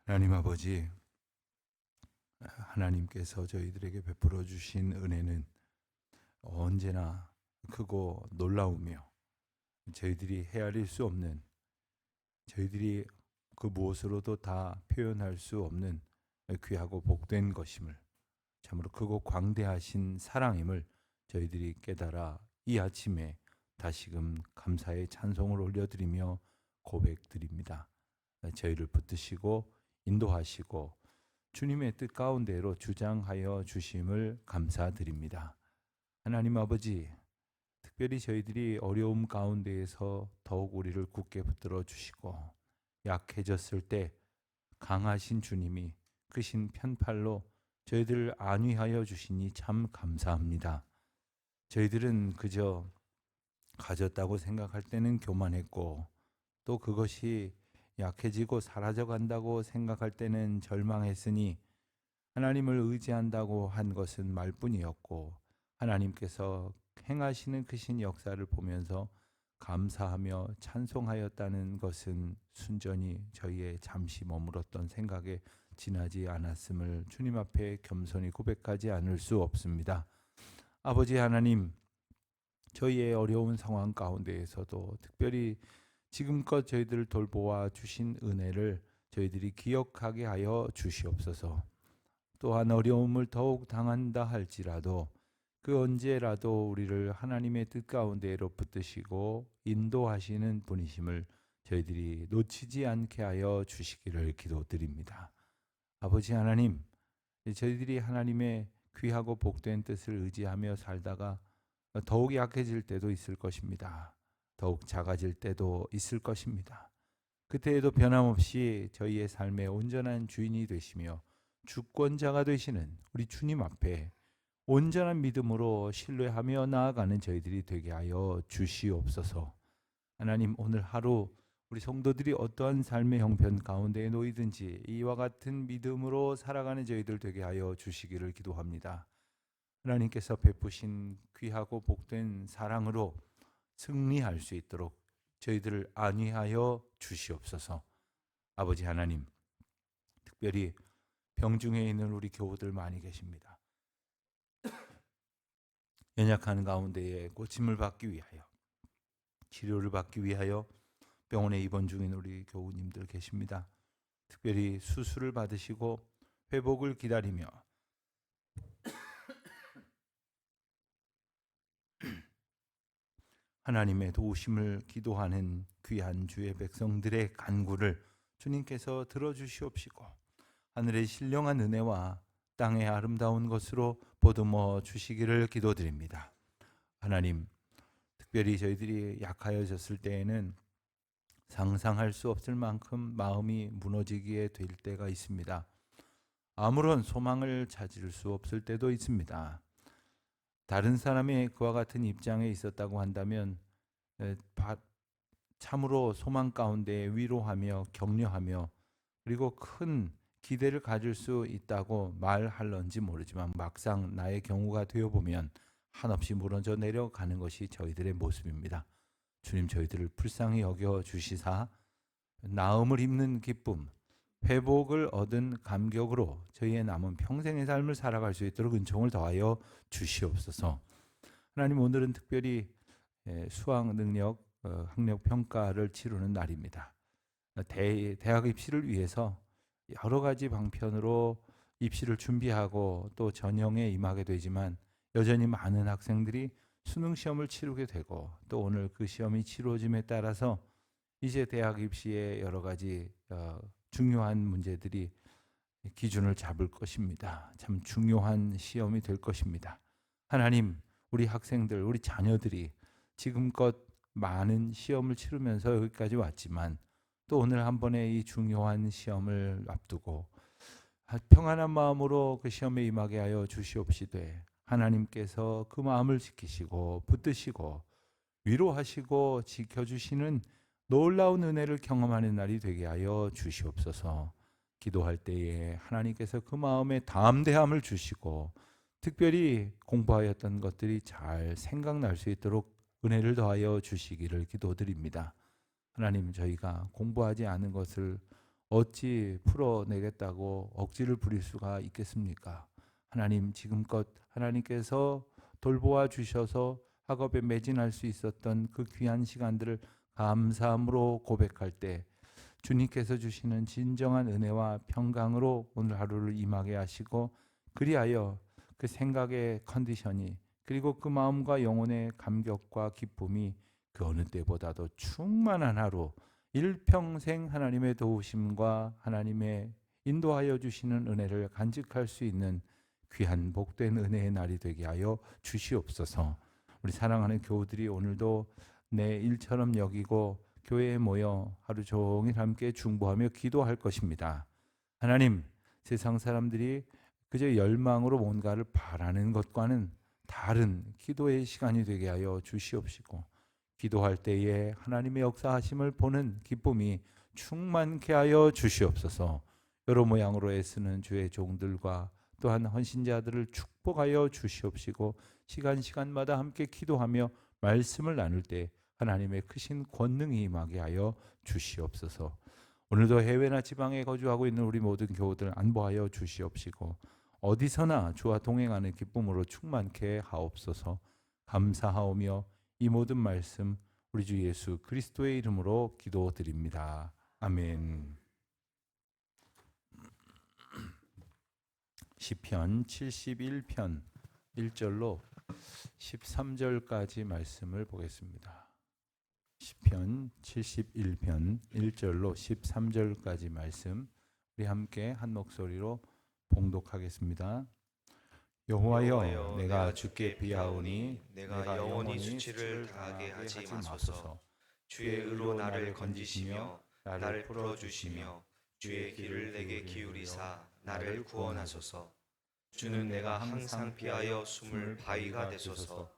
하나님 아버지, 하나님께서 저희들에게 베풀어 주신 은혜는 언제나 크고 놀라우며 저희들이 헤아릴 수 없는, 저희들이 그 무엇으로도 다 표현할 수 없는 귀하고 복된 것임을, 참으로 크고 광대하신 사랑임을 저희들이 깨달아 이 아침에 다시금 감사의 찬송을 올려드리며 고백드립니다. 저희를 붙드시고 인도하시고 주님의 뜻 가운데로 주장하여 주심을 감사드립니다. 하나님 아버지, 특별히 저희들이 어려움 가운데에서 더욱 우리를 굳게 붙들어 주시고 약해졌을 때 강하신 주님이 크신 편팔로 저희들을 안위하여 주시니 참 감사합니다. 저희들은 그저 가졌다고 생각할 때는 교만했고, 또 그것이 약해지고 사라져 간다고 생각할 때는 절망했으니 하나님을 의지한다고 한 것은 말뿐이었고, 하나님께서 행하시는 크신 역사를 보면서 감사하며 찬송하였다는 것은 순전히 저희의 잠시 머물었던 생각에 지나지 않았음을 주님 앞에 겸손히 고백하지 않을 수 없습니다. 아버지 하나님, 저희의 어려운 상황 가운데에서도 특별히 지금껏 저희들을 돌보아 주신 은혜를 저희들이 기억하게 하여 주시옵소서. 또한 어려움을 더욱 당한다 할지라도 그 언제라도 우리를 하나님의 뜻 가운데로 붙드시고 인도하시는 분이심을 저희들이 놓치지 않게 하여 주시기를 기도드립니다. 아버지 하나님, 저희들이 하나님의 귀하고 복된 뜻을 의지하며 살다가 더욱 약해질 때도 있을 것입니다. 더욱 작아질 때도 있을 것입니다. 그때에도 변함없이 저희의 삶의 온전한 주인이 되시며 주권자가 되시는 우리 주님 앞에 온전한 믿음으로 신뢰하며 나아가는 저희들이 되게 하여 주시옵소서. 하나님, 오늘 하루 우리 성도들이 어떠한 삶의 형편 가운데에 놓이든지 이와 같은 믿음으로 살아가는 저희들 되게 하여 주시기를 기도합니다. 하나님께서 베푸신 귀하고 복된 사랑으로 승리할 수 있도록 저희들을 안위하여 주시옵소서. 아버지 하나님, 특별히 병중에 있는 우리 교우들 많이 계십니다. 연약한 가운데에 고침을 받기 위하여, 치료를 받기 위하여 병원에 입원 중인 우리 교우님들 계십니다. 특별히 수술을 받으시고 회복을 기다리며 하나님의 도우심을 기도하는 귀한 주의 백성들의 간구를 주님께서 들어주시옵시고 하늘의 신령한 은혜와 땅의 아름다운 것으로 보듬어 주시기를 기도드립니다. 하나님, 특별히 저희들이 약하여졌을 때에는 상상할 수 없을 만큼 마음이 무너지게 될 때가 있습니다. 아무런 소망을 찾을 수 없을 때도 있습니다. 다른 사람의 그와 같은 입장에 있었다고 한다면 참으로 소망 가운데 위로하며 격려하며 그리고 큰 기대를 가질 수 있다고 말할런지 모르지만 막상 나의 경우가 되어보면 한없이 무너져 내려가는 것이 저희들의 모습입니다. 주님, 저희들을 불쌍히 여겨 주시사 나음을 입는 기쁨, 회복을 얻은 감격으로 저희의 남은 평생의 삶을 살아갈 수 있도록 은총을 더하여 주시옵소서. 하나님, 오늘은 특별히 수학 능력 학력 평가를 치르는 날입니다. 대학 입시를 위해서 여러 가지 방편으로 입시를 준비하고 또 전형에 임하게 되지만 여전히 많은 학생들이 수능 시험을 치르게 되고 또 오늘 그 시험이 치러짐에 따라서 이제 대학 입시에 여러 가지 중요한 문제들이 기준을 잡을 것입니다. 참 중요한 시험이 될 것입니다. 하나님, 우리 학생들, 우리 자녀들이 지금껏 많은 시험을 치르면서 여기까지 왔지만 또 오늘 한 번의 이 중요한 시험을 앞두고 평안한 마음으로 그 시험에 임하게 하여 주시옵시되 하나님께서 그 마음을 지키시고 붙드시고 위로하시고 지켜주시는 놀라운 은혜를 경험하는 날이 되게 하여 주시옵소서. 기도할 때에 하나님께서 그 마음에 담대함을 주시고 특별히 공부하였던 것들이 잘 생각날 수 있도록 은혜를 더하여 주시기를 기도드립니다. 하나님, 저희가 공부하지 않은 것을 어찌 풀어내겠다고 억지를 부릴 수가 있겠습니까? 하나님, 지금껏 하나님께서 돌보아 주셔서 학업에 매진할 수 있었던 그 귀한 시간들을 감사함으로 고백할 때 주님께서 주시는 진정한 은혜와 평강으로 오늘 하루를 임하게 하시고, 그리하여 그 생각의 컨디션이, 그리고 그 마음과 영혼의 감격과 기쁨이 그 어느 때보다도 충만한 하루, 일평생 하나님의 도우심과 하나님의 인도하여 주시는 은혜를 간직할 수 있는 귀한 복된 은혜의 날이 되게 하여 주시옵소서. 우리 사랑하는 교우들이 오늘도 내 일처럼 여기고 교회에 모여 하루 종일 함께 중보하며 기도할 것입니다. 하나님, 세상 사람들이 그저 열망으로 뭔가를 바라는 것과는 다른 기도의 시간이 되게 하여 주시옵시고, 기도할 때에 하나님의 역사하심을 보는 기쁨이 충만케 하여 주시옵소서. 여러 모양으로 애쓰는 주의 종들과 또한 헌신자들을 축복하여 주시옵시고, 시간마다 함께 기도하며 말씀을 나눌 때 하나님의 크신 권능이 임하게 하여 주시옵소서. 오늘도 해외나 지방에 거주하고 있는 우리 모든 교우들 안보하여 주시옵시고, 어디서나 주와 동행하는 기쁨으로 충만케 하옵소서. 감사하오며 이 모든 말씀 우리 주 예수 그리스도의 이름으로 기도드립니다. 아멘. 시편 71편 1절로 13절까지 말씀을 보겠습니다. 시편 71편 1절로 13절까지 말씀 우리 함께 한 목소리로 봉독하겠습니다. 여호와여, 내가 주께 비하오니 내가 영원히 수치를 당하게 하지 마소서. 주의 의로 나를 건지시며 나를 풀어주시며 주의 길을 내게 기울이사 나를 구원하소서. 주는 내가 항상 피하여 숨을 바위가 되소서.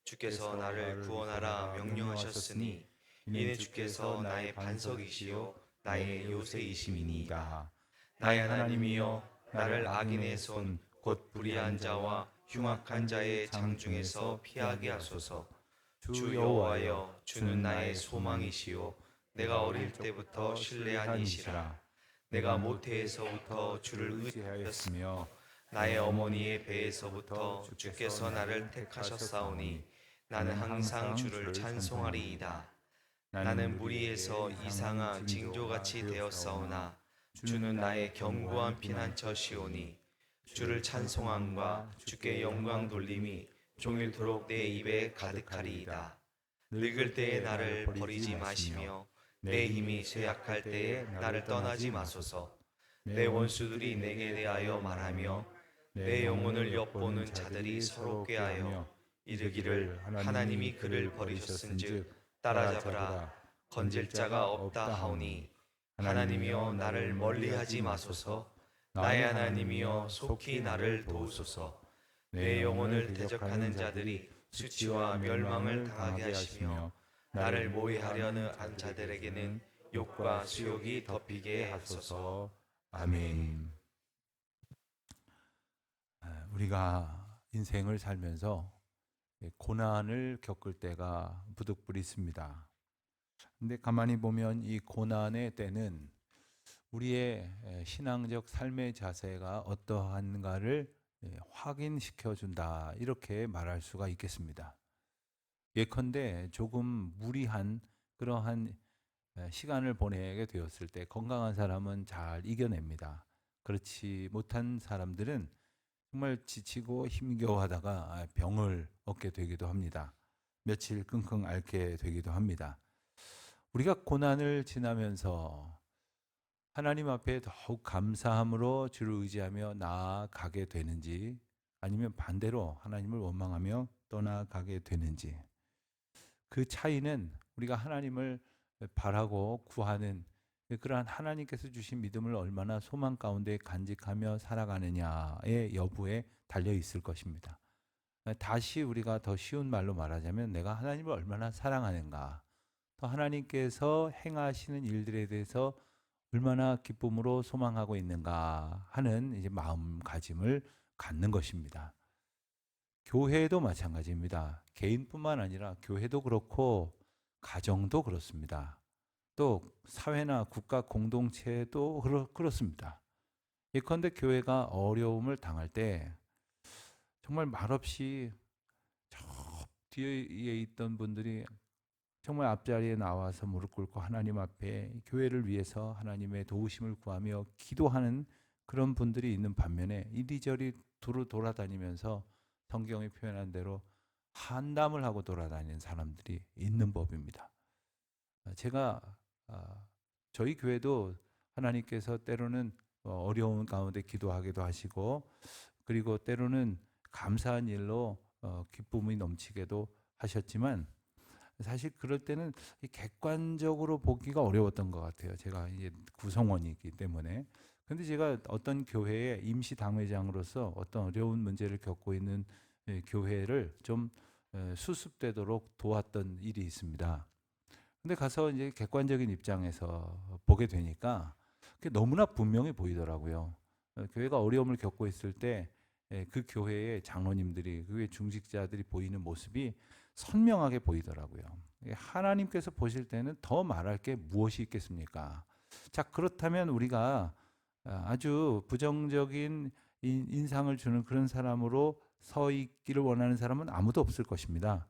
주께서 나를 구원하라 명령하셨으니 이는 주께서 나의 반석이시요 나의 요새이심이니이다. 나의 하나님이여, 나를 악인의 손 곧 불의한 자와 흉악한 자의 장중에서 피하게 하소서. 주 여호와여, 주는 나의 소망이시요 내가 어릴 때부터 신뢰한 이시라. 내가 모태에서부터 주를 의지하였으며 나의 어머니의 배에서부터 주께서 나를 택하셨사오니 나는 항상 주를 찬송하리이다. 나는 무리에서 이상한 징조같이 되었사오나 주는 나의 견고한 피난처시오니 주를 찬송함과 주께 영광 돌림이 종일토록 내 입에 가득하리이다. 늙을 때에 나를 버리지 마시며 내 힘이 쇠약할 때에 나를 떠나지 마소서. 내 원수들이 내게 대하여 말하며 내 영혼을 엿보는 자들이 서로 꾀하여 이르기를 하나님이 그를 버리셨은즉 따라잡으라 건질 자가 없다 하오니, 하나님이여 나를 멀리하지 마소서. 나의 하나님이여 속히 나를 도우소서. 내 영혼을 대적하는 자들이 수치와 멸망을 당하게 하시며 나를 모해하려는 한 자들에게는 욕과 수욕이 덮이게 하소서. 아멘. 우리가 인생을 살면서 고난을 겪을 때가 부득불 있습니다. 근데 가만히 보면 이 고난의 때는 우리의 신앙적 삶의 자세가 어떠한가를 확인시켜 준다, 이렇게 말할 수가 있겠습니다. 예컨대 조금 무리한 그러한 시간을 보내게 되었을 때 건강한 사람은 잘 이겨냅니다. 그렇지 못한 사람들은 정말 지치고 힘겨워하다가 병을 얻게 되기도 합니다. 며칠 끙끙 앓게 되기도 합니다. 우리가 고난을 지나면서 하나님 앞에 더욱 감사함으로 주를 의지하며 나아가게 되는지, 아니면 반대로 하나님을 원망하며 떠나가게 되는지, 그 차이는 우리가 하나님을 바라고 구하는 그러한 하나님께서 주신 믿음을 얼마나 소망 가운데 간직하며 살아가느냐의 여부에 달려 있을 것입니다. 다시 우리가 더 쉬운 말로 말하자면 내가 하나님을 얼마나 사랑하는가, 또 하나님께서 행하시는 일들에 대해서 얼마나 기쁨으로 소망하고 있는가 하는 이제 마음가짐을 갖는 것입니다. 교회도 마찬가지입니다. 개인뿐만 아니라 교회도 그렇고 가정도 그렇습니다. 또 사회나 국가 공동체도 그렇습니다. 예컨대 교회가 어려움을 당할 때 정말 말없이 저 뒤에 있던 분들이 정말 앞자리에 나와서 무릎 꿇고 하나님 앞에 교회를 위해서 하나님의 도우심을 구하며 기도하는 그런 분들이 있는 반면에 이리저리 두루 돌아다니면서 성경이 표현한 대로 한담을 하고 돌아다니는 사람들이 있는 법입니다. 제가 저희 교회도 하나님께서 때로는 어려운 가운데 기도하기도 하시고, 그리고 때로는 감사한 일로 기쁨이 넘치게도 하셨지만, 사실 그럴 때는 객관적으로 보기가 어려웠던 것 같아요. 제가 이제 구성원이기 때문에. 근데 제가 어떤 교회의 임시 당회장으로서 어떤 어려운 문제를 겪고 있는 교회를 좀 수습되도록 도왔던 일이 있습니다. 근데 가서 이제 객관적인 입장에서 보게 되니까 그게 너무나 분명히 보이더라고요. 교회가 어려움을 겪고 있을 때 그 교회의 장로님들이, 그 교회 중직자들이 보이는 모습이 선명하게 보이더라고요. 하나님께서 보실 때는 더 말할 게 무엇이 있겠습니까? 자, 그렇다면 우리가 아주 부정적인 인상을 주는 그런 사람으로 서 있기를 원하는 사람은 아무도 없을 것입니다.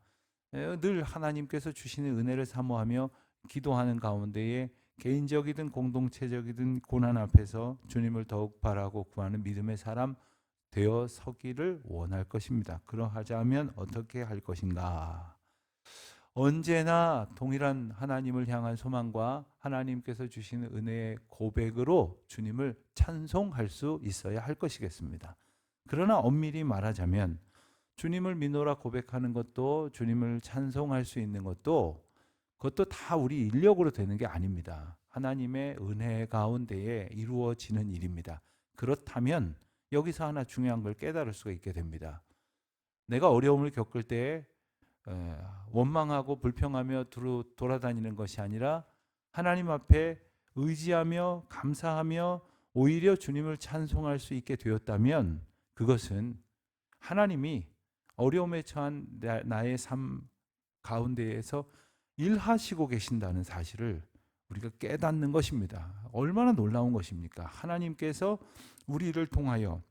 늘 하나님께서 주시는 은혜를 사모하며 기도하는 가운데에 개인적이든 공동체적이든 고난 앞에서 주님을 더욱 바라고 구하는 믿음의 사람 되어 서기를 원할 것입니다. 그러하자면 어떻게 할 것인가? 언제나 동일한 하나님을 향한 소망과 하나님께서 주시는 은혜의 고백으로 주님을 찬송할 수 있어야 할 것이겠습니다. 그러나 엄밀히 말하자면 주님을 믿노라 고백하는 것도, 주님을 찬송할 수 있는 것도, 그것도 다 우리 인력으로 되는 게 아닙니다. 하나님의 은혜 가운데에 이루어지는 일입니다. 그렇다면 여기서 하나 중요한 걸 깨달을 수가 있게 됩니다. 내가 어려움을 겪을 때 원망하고 불평하며 돌아다니는 것이 아니라 하나님 앞에 의지하며 감사하며 오히려 주님을 찬송할 수 있게 되었다면, 그것은 하나님이 어려움에 처한 나의 삶 가운데에서 일하시고 계신다는 사실을 우리가 깨닫는 것입니다. 얼마나 놀라운 것입니까? 하나님께서 우리를 통하여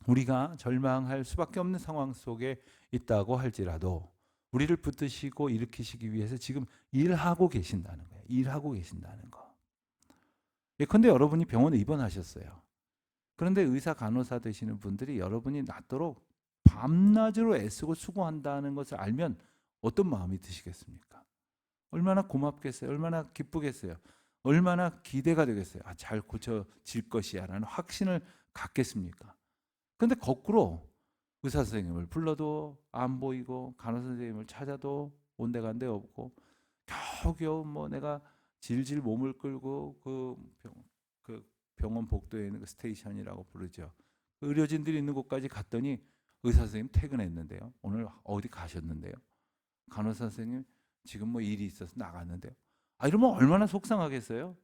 우리가 절망할 수밖에 없는 상황 속에 있다고 할지라도 우리를 붙드시고 일으키시기 위해서 지금 일하고 계신다는 거예요. 일하고 계신다는 거. 예컨대 여러분이 병원에 입원하셨어요. 그런데 의사 간호사 되시는 분들이 여러분이 낫도록 밤낮으로 애쓰고 수고한다는 것을 알면 어떤 마음이 드시겠습니까? 얼마나 고맙겠어요? 얼마나 기쁘겠어요? 얼마나 기대가 되겠어요? 잘 고쳐질 것이야 라는 확신을 갖겠습니까? 그런데 거꾸로 의사 선생님을 불러도 안 보이고, 간호사 선생님을 찾아도 온데간데 없고, 겨우겨우 내가 질질 몸을 끌고 그 병원 복도에 있는 그 스테이션이라고 부르죠. 그 의료진들이 있는 곳까지 갔더니 의사 선생님 퇴근했는데요. 오늘 어디 가셨는데요. 간호사 선생님 지금 일이 있어서 나갔는데요. 이러면 얼마나 속상하겠어요?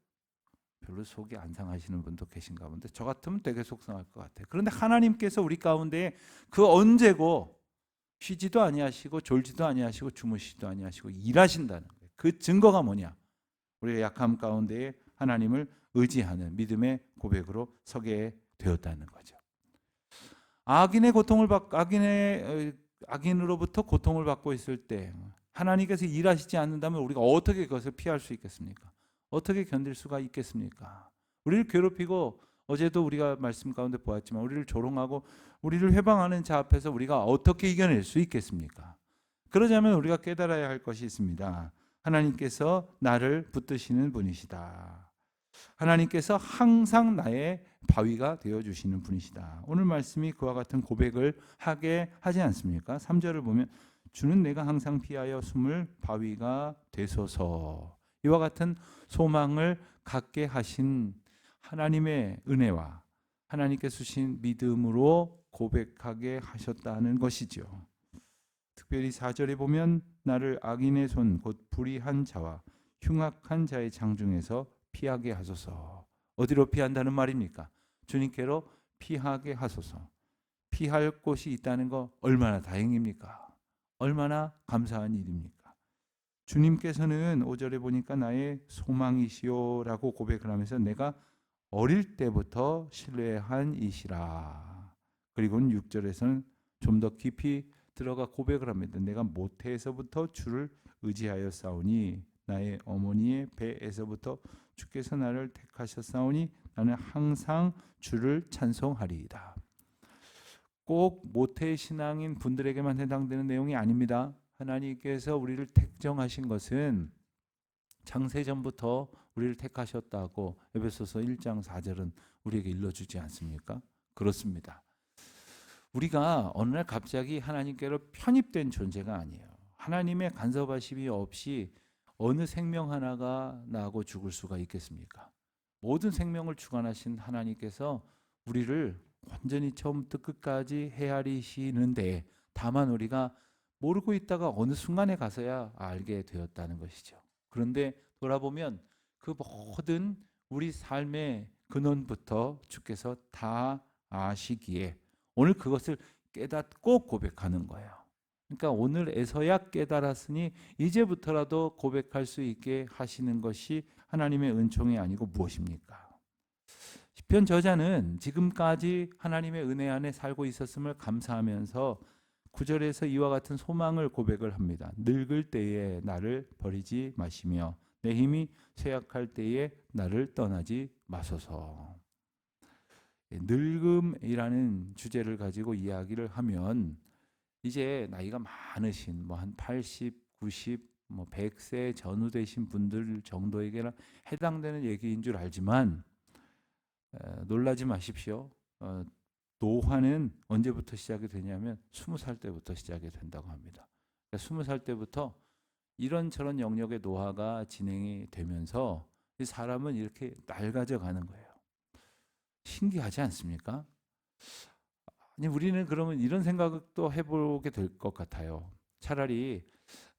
별로 속이 안 상하시는 분도 계신가 본데 저 같으면 되게 속상할 것 같아요. 그런데 하나님께서 우리 가운데 그 언제고 쉬지도 아니하시고 졸지도 아니하시고 주무시지도 아니하시고 일하신다는 거예요. 그 증거가 뭐냐? 우리의 약함 가운데 하나님을 의지하는 믿음의 고백으로 서게 되었다는 거죠. 악인으로부터 고통을 받고 있을 때 하나님께서 일하시지 않는다면 우리가 어떻게 그것을 피할 수 있겠습니까? 어떻게 견딜 수가 있겠습니까? 우리를 괴롭히고, 어제도 우리가 말씀 가운데 보았지만 우리를 조롱하고 우리를 회방하는 자 앞에서 우리가 어떻게 이겨낼 수 있겠습니까? 그러자면 우리가 깨달아야 할 것이 있습니다. 하나님께서 나를 붙드시는 분이시다. 하나님께서 항상 나의 바위가 되어주시는 분이시다. 오늘 말씀이 그와 같은 고백을 하게 하지 않습니까? 3절을 보면 주는 내가 항상 피하여 숨을 바위가 되소서. 이와 같은 소망을 갖게 하신 하나님의 은혜와 하나님께서 주신 믿음으로 고백하게 하셨다는 것이죠. 특별히 4절에 보면 나를 악인의 손 곧 불의한 자와 흉악한 자의 장중에서 피하게 하소서. 어디로 피한다는 말입니까? 주님께로 피하게 하소서. 피할 곳이 있다는 거 얼마나 다행입니까? 얼마나 감사한 일입니까? 주님께서는 5절에 보니까 나의 소망이시오라고 고백을 하면서 내가 어릴 때부터 신뢰한 이시라. 그리고는 6절에서는 좀 더 깊이 들어가 고백을 합니다. 내가 모태에서부터 주를 의지하였사오니 나의 어머니의 배에서부터 주께서 나를 택하셨사오니 나는 항상 주를 찬송하리이다. 꼭 모태 신앙인 분들에게만 해당되는 내용이 아닙니다. 하나님께서 우리를 택정하신 것은 창세전부터 우리를 택하셨다고 에베소서 1장 4절은 우리에게 일러주지 않습니까? 그렇습니다. 우리가 어느 날 갑자기 하나님께로 편입된 존재가 아니에요. 하나님의 간섭하심이 없이 어느 생명 하나가 나고 죽을 수가 있겠습니까? 모든 생명을 주관하신 하나님께서 우리를 완전히 처음부터 끝까지 헤아리시는데 다만 우리가 모르고 있다가 어느 순간에 가서야 알게 되었다는 것이죠. 그런데 돌아보면 그 모든 우리 삶의 근원부터 주께서 다 아시기에 오늘 그것을 깨닫고 고백하는 거예요. 그러니까 오늘에서야 깨달았으니 이제부터라도 고백할 수 있게 하시는 것이 하나님의 은총이 아니고 무엇입니까? 시편 저자는 지금까지 하나님의 은혜 안에 살고 있었음을 감사하면서 9절에서 이와 같은 소망을 고백을 합니다. 늙을 때에 나를 버리지 마시며 내 힘이 쇠약할 때에 나를 떠나지 마소서. 늙음이라는 주제를 가지고 이야기를 하면 이제 나이가 많으신 뭐 한 80, 90, 뭐 100세 전후되신 분들 정도에게는 해당되는 얘기인 줄 알지만 놀라지 마십시오. 노화는 언제부터 시작이 되냐면 20살 때부터 시작이 된다고 합니다. 그러니까 20살 때부터 이런저런 영역의 노화가 진행이 되면서 이 사람은 이렇게 낡아져 가는 거예요. 신기하지 않습니까? 아니 우리는 그러면 이런 생각도 해보게 될 것 같아요. 차라리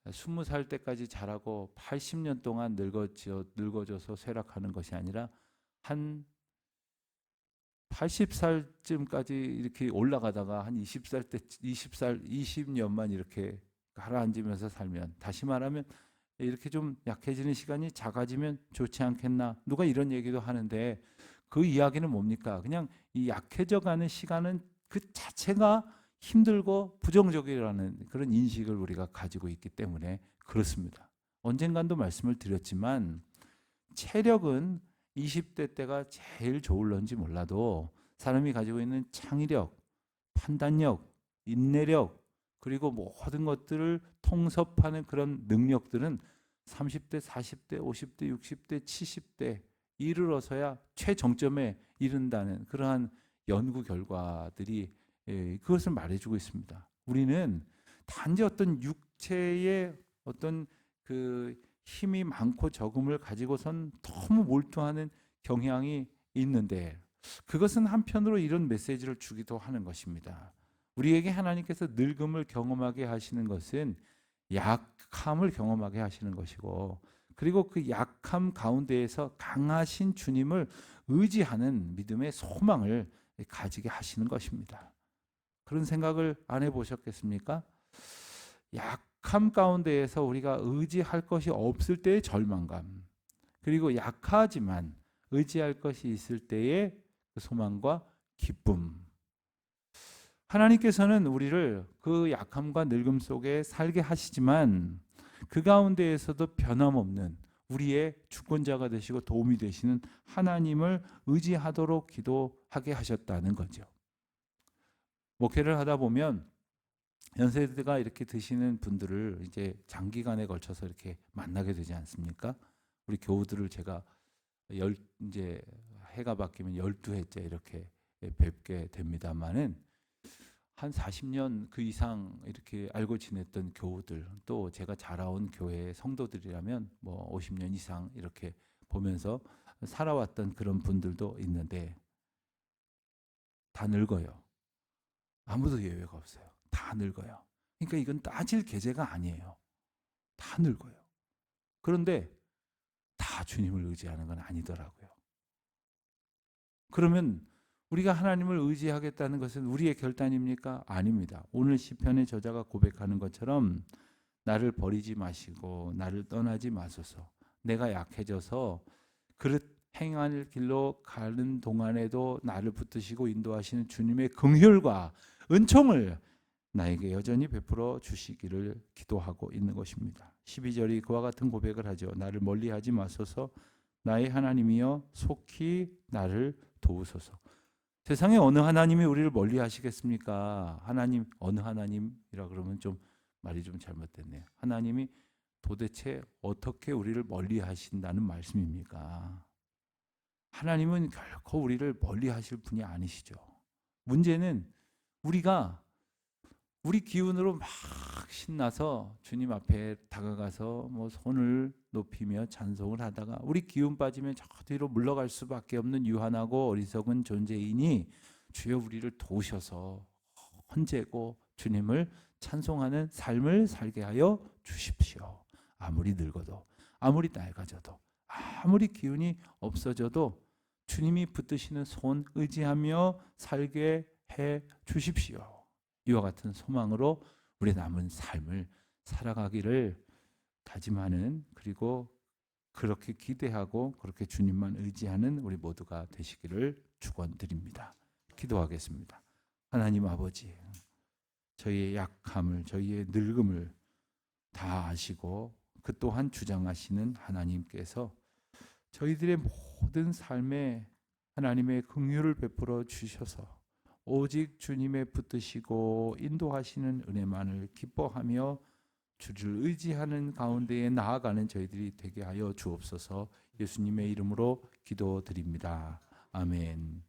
20살 때까지 자라고 80년 동안 늙어져서 쇠락하는 것이 아니라 한 80살쯤까지 이렇게 올라가다가 한 20살 때 20년만 이렇게 가라앉으면서 살면, 다시 말하면 이렇게 좀 약해지는 시간이 작아지면 좋지 않겠나. 누가 이런 얘기도 하는데 그 이야기는 뭡니까? 그냥 이 약해져 가는 시간은 그 자체가 힘들고 부정적이라는 그런 인식을 우리가 가지고 있기 때문에 그렇습니다. 언젠간도 말씀을 드렸지만 체력은 20대 때가 제일 좋을런지 몰라도 사람이 가지고 있는 창의력, 판단력, 인내력, 그리고 모든 것들을 통섭하는 그런 능력들은 30대, 40대, 50대, 60대, 70대 이르러서야 최정점에 이른다는 그러한 연구 결과들이 그것을 말해주고 있습니다. 우리는 단지 어떤 육체의 어떤 그 힘이 많고 적음을 가지고선 너무 몰두하는 경향이 있는데 그것은 한편으로 이런 메시지를 주기도 하는 것입니다. 우리에게 하나님께서 늙음을 경험하게 하시는 것은 약함을 경험하게 하시는 것이고, 그리고 그 약함 가운데에서 강하신 주님을 의지하는 믿음의 소망을 가지게 하시는 것입니다. 그런 생각을 안 해보셨겠습니까? 약함 가운데에서 우리가 의지할 것이 없을 때의 절망감, 그리고 약하지만 의지할 것이 있을 때의 그 소망과 기쁨. 하나님께서는 우리를 그 약함과 늙음 속에 살게 하시지만 그 가운데에서도 변함없는 우리의 주권자가 되시고 도움이 되시는 하나님을 의지하도록 기도하게 하셨다는 거죠. 목회를 하다 보면 연세대가 이렇게 드시는 분들을 이제 장기간에 걸쳐서 이렇게 만나게 되지 않습니까? 우리 교우들을 제가 이제 해가 바뀌면 12회째 이렇게 뵙게 됩니다만은 한 40년 그 이상 이렇게 알고 지냈던 교우들, 또 제가 자라온 교회의 성도들이라면 뭐 50년 이상 이렇게 보면서 살아왔던 그런 분들도 있는데 다 늙어요. 아무도 예외가 없어요. 다 늙어요. 그러니까 이건 따질 계제가 아니에요. 다 늙어요. 그런데 다 주님을 의지하는 건 아니더라고요. 그러면 우리가 하나님을 의지하겠다는 것은 우리의 결단입니까? 아닙니다. 오늘 시편의 저자가 고백하는 것처럼 나를 버리지 마시고 나를 떠나지 마소서. 내가 약해져서 그릇 행할 길로 가는 동안에도 나를 붙드시고 인도하시는 주님의 긍휼과 은총을 나에게 여전히 베풀어 주시기를 기도하고 있는 것입니다. 12절이 그와 같은 고백을 하죠. 나를 멀리하지 마소서. 나의 하나님이여 속히 나를 도우소서. 세상에 어느 하나님이 우리를 멀리하시겠습니까? 하나님 어느 하나님이라 그러면 좀 말이 좀 잘못됐네요. 하나님이 도대체 어떻게 우리를 멀리하신다는 말씀입니까? 하나님은 결코 우리를 멀리하실 분이 아니시죠. 문제는 우리가 우리 기운으로 막 신나서 주님 앞에 다가가서 뭐 손을 높이며 찬송을 하다가 우리 기운 빠지면 저 뒤로 물러갈 수밖에 없는 유한하고 어리석은 존재이니 주여 우리를 도우셔서 헌재고 주님을 찬송하는 삶을 살게 하여 주십시오. 아무리 늙어도 아무리 낡아져도 아무리 기운이 없어져도 주님이 붙드시는 손 의지하며 살게 해 주십시오. 이와 같은 소망으로 우리 남은 삶을 살아가기를 다짐하는, 그리고 그렇게 기대하고 그렇게 주님만 의지하는 우리 모두가 되시기를 축원드립니다. 기도하겠습니다. 하나님 아버지, 저희의 약함을, 저희의 늙음을 다 아시고 그 또한 주장하시는 하나님께서 저희들의 모든 삶에 하나님의 긍휼을 베풀어 주셔서 오직 주님의 붙드시고 인도하시는 은혜만을 기뻐하며 주를 의지하는 가운데에 나아가는 저희들이 되게 하여 주옵소서. 예수님의 이름으로 기도드립니다. 아멘.